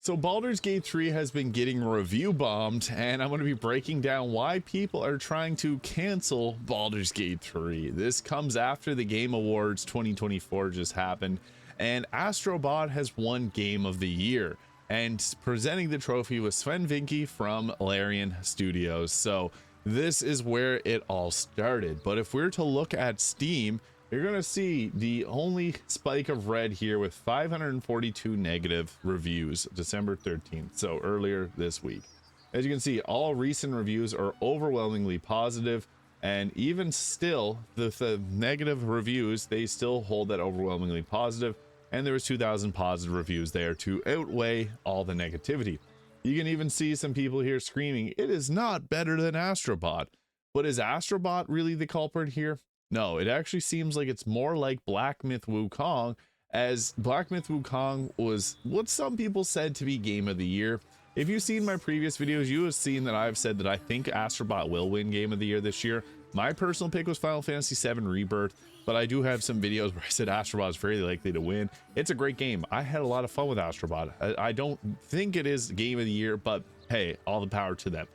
So Baldur's Gate 3 has been getting review bombed, and I'm going to be breaking down why people are trying to cancel Baldur's Gate 3. This comes after the Game Awards 2024 just happened, and Astrobot has won Game of the Year, and presenting the trophy was Swen Vincke from Larian Studios. So this is where it all started. But if we're to look at Steam, you're going to see the only spike of red here with 542 negative reviews, December 13th, so earlier this week. As you can see, all recent reviews are overwhelmingly positive, and even still, the negative reviews, they still hold that overwhelmingly positive, and there was 2,000 positive reviews there to outweigh all the negativity. You can even see some people here screaming, "It is not better than Astrobot." But is Astrobot really the culprit here? No, it actually seems like it's more like Black Myth Wukong, as Black Myth Wukong was what some people said to be Game of the Year. If you've seen my previous videos, you have seen that I've said that I think Astrobot will win Game of the Year this year. My personal pick was Final Fantasy VII Rebirth, but I do have some videos where I said Astrobot is very likely to win. It's a great game. I had a lot of fun with Astrobot. I don't think it is Game of the Year, but hey, all the power to them.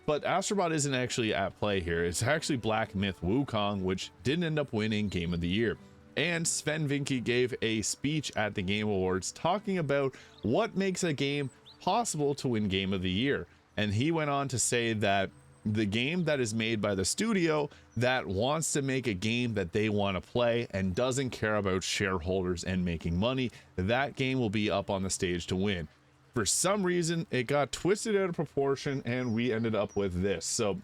But Astrobot isn't actually at play here. It's actually Black Myth Wukong, which didn't end up winning Game of the Year. And Swen Vincke gave a speech at the Game Awards talking about what makes a game possible to win Game of the Year. And he went on to say that the game that is made by the studio that wants to make a game that they want to play and doesn't care about shareholders and making money, that game will be up on the stage to win. For some reason, it got twisted out of proportion, and we ended up with this. So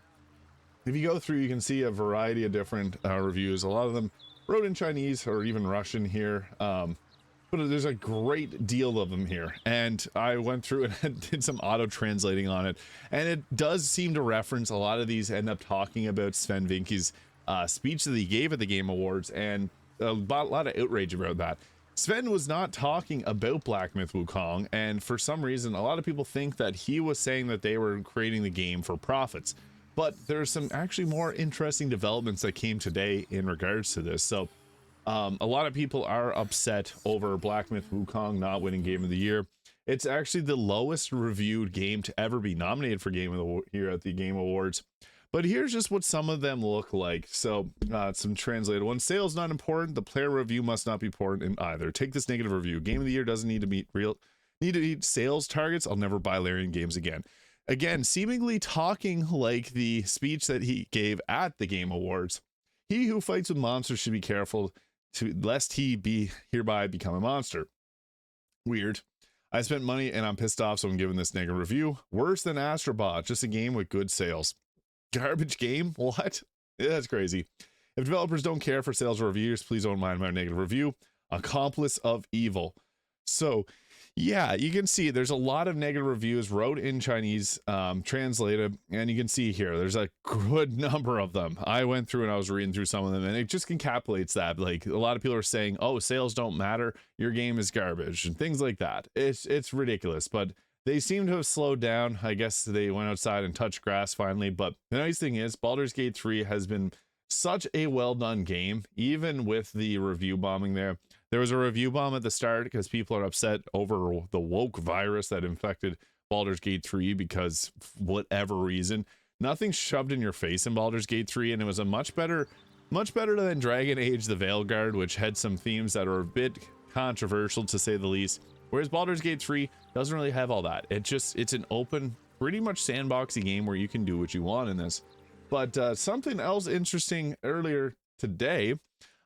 if you go through, you can see a variety of different reviews. A lot of them wrote in Chinese or even Russian here, but there's a great deal of them here. And I went through and did some auto translating on it, and it does seem to reference a lot of these end up talking about Swen Vincke's speech that he gave at the Game Awards, and a lot of outrage about that. Sven was not talking about Black Myth Wukong, and for some reason, a lot of people think that he was saying that they were creating the game for profits. But there's some actually more interesting developments that came today in regards to this. So a lot of people are upset over Black Myth Wukong not winning Game of the Year. It's actually the lowest reviewed game to ever be nominated for Game of the Year at the Game Awards. But here's just what some of them look like. So some translated ones. Sales not important. The player review must not be important in either. Take this negative review. Game of the Year doesn't need to meet sales targets. I'll never buy Larian games again. Again, seemingly talking like the speech that he gave at the Game Awards. He who fights with monsters should be careful lest he be hereby become a monster. Weird. I spent money and I'm pissed off, so I'm giving this negative review. Worse than Astrobot, just a game with good sales. Garbage game? What? Yeah, that's crazy. If developers don't care for sales or reviews, please don't mind my negative review. Accomplice of evil. So yeah, you can see there's a lot of negative reviews wrote in Chinese, translated, and you can see here there's a good number of them. I went through and I was reading through some of them, and it just encapsulates that. Like, a lot of people are saying, oh, sales don't matter, your game is garbage, and things like that. It's ridiculous, but they seem to have slowed down. I guess they went outside and touched grass finally. But the nice thing is Baldur's Gate 3 has been such a well done game, even with the review bombing there. There was a review bomb at the start because people are upset over the woke virus that infected Baldur's Gate 3 because whatever reason. Nothing shoved in your face in Baldur's Gate 3, and it was a much better than Dragon Age the Veilguard, which had some themes that are a bit controversial to say the least. Whereas Baldur's Gate 3 doesn't really have all that. It's an open, pretty much sandboxy game where you can do what you want in this. But something else interesting earlier today.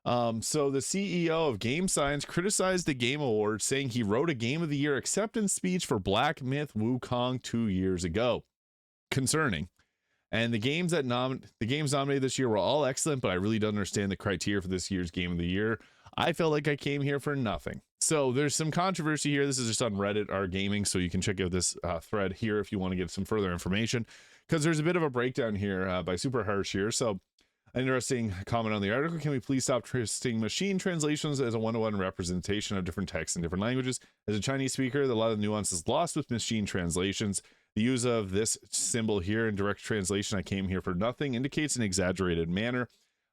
So the CEO of Game Science criticized the Game Awards, saying he wrote a Game of the Year acceptance speech for Black Myth Wukong 2 years ago. Concerning. And the games nominated this year were all excellent, but I really don't understand the criteria for this year's Game of the Year. I felt like I came here for nothing. So there's some controversy here. This is just on Reddit r Gaming, so you can check out this thread here if you want to get some further information, because there's a bit of a breakdown here by Super Harsh here. So interesting comment on the article. Can we please stop trusting machine translations as a one-to-one representation of different texts in different languages? As a Chinese speaker, a lot of the nuance is lost with machine translations. The use of this symbol here in direct translation, I came here for nothing, indicates an exaggerated manner.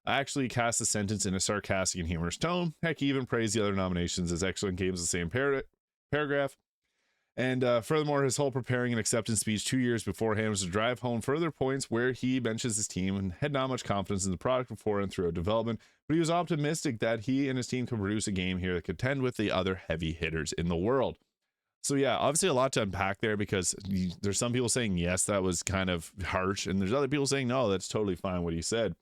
I actually cast the sentence in a sarcastic and humorous tone. Heck, he even praised the other nominations as excellent games in the same paragraph. And furthermore, his whole preparing and acceptance speech 2 years beforehand was to drive home further points where he mentions his team and had not much confidence in the product before and throughout development, but he was optimistic that he and his team could produce a game here that could contend with the other heavy hitters in the world. So yeah, obviously a lot to unpack there, because there's some people saying, yes, that was kind of harsh, and there's other people saying, no, that's totally fine what he said.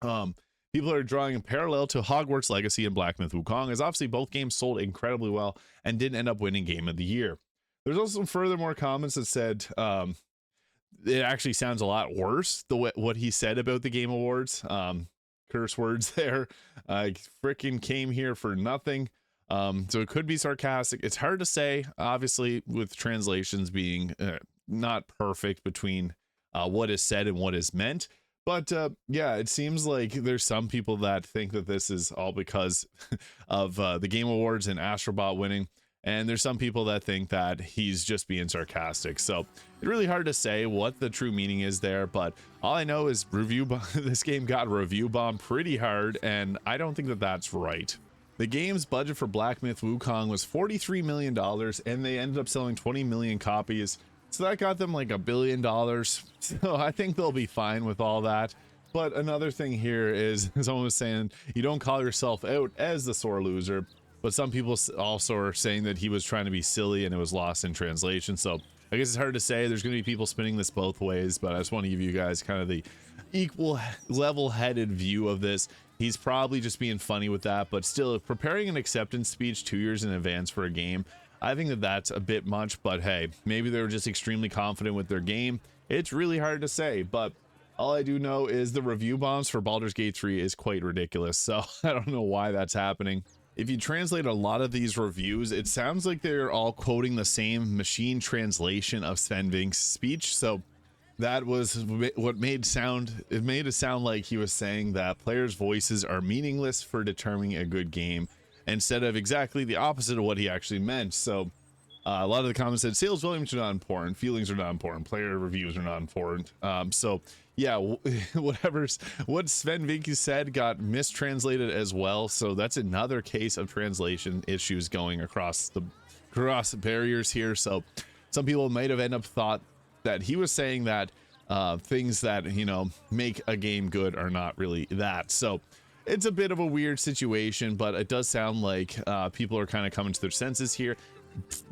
People are drawing a parallel to Hogwarts Legacy and Black Myth Wukong, as obviously both games sold incredibly well and didn't end up winning Game of the Year. There's also some furthermore comments that said it actually sounds a lot worse, what he said about the Game Awards. Curse words there. Frickin' came here for nothing. So it could be sarcastic. It's hard to say, obviously, with translations being not perfect between what is said and what is meant. But yeah, it seems like there's some people that think that this is all because of the Game Awards and Astrobot winning. And there's some people that think that he's just being sarcastic. So it's really hard to say what the true meaning is there. But all I know is this game got review bombed pretty hard. And I don't think that that's right. The game's budget for Black Myth Wukong was $43 million, and they ended up selling 20 million copies. So that got them like $1 billion. So I think they'll be fine with all that. But another thing here is someone was saying, you don't call yourself out as the sore loser. But some people also are saying that he was trying to be silly and it was lost in translation. So I guess it's hard to say. There's going to be people spinning this both ways, but I just want to give you guys kind of the equal level-headed view of this. He's probably just being funny with that, but still, preparing an acceptance speech 2 years in advance for a game, I think that that's a bit much. But hey, maybe they were just extremely confident with their game. It's really hard to say, but all I do know is the review bombs for Baldur's Gate 3 is quite ridiculous. So I don't know why that's happening. If you translate a lot of these reviews, it sounds like they're all quoting the same machine translation of Swen Vincke's speech. So that was what made it sound like he was saying that players' voices are meaningless for determining a good game, instead of exactly the opposite of what he actually meant. So a lot of the comments said sales volumes are not important, feelings are not important, player reviews are not important. So yeah, what Swen Vincke said got mistranslated as well. So that's another case of translation issues going across barriers here. So some people might have ended up thought that he was saying that things that, you know, make a game good are not really that. So it's a bit of a weird situation, but it does sound like people are kind of coming to their senses here.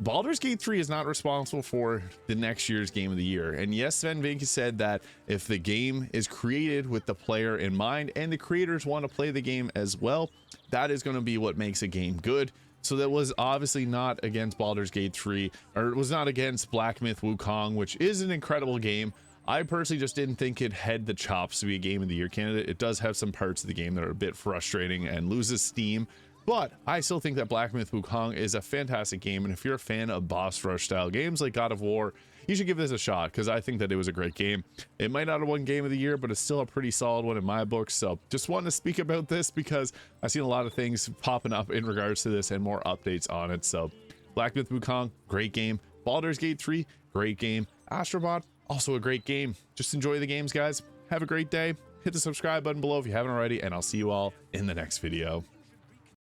Baldur's Gate 3 is not responsible for the next year's Game of the Year. And yes, Swen Vincke said that if the game is created with the player in mind and the creators want to play the game as well, that is going to be what makes a game good. So that was obviously not against Baldur's Gate 3, or it was not against Black Myth Wukong, which is an incredible game. I personally just didn't think it had the chops to be a Game of the Year candidate. It does have some parts of the game that are a bit frustrating and loses steam. But I still think that Black Myth Wukong is a fantastic game, and if you're a fan of boss rush style games like God of War, you should give this a shot, because I think that it was a great game. It might not have won Game of the Year, but it's still a pretty solid one in my book. So just wanted to speak about this because I've seen a lot of things popping up in regards to this and more updates on it. So Black Myth Wukong, great game. Baldur's Gate 3, great game. Astrobot, also a great game. Just enjoy the games, guys. Have a great day. Hit the subscribe button below if you haven't already, and I'll see you all in the next video.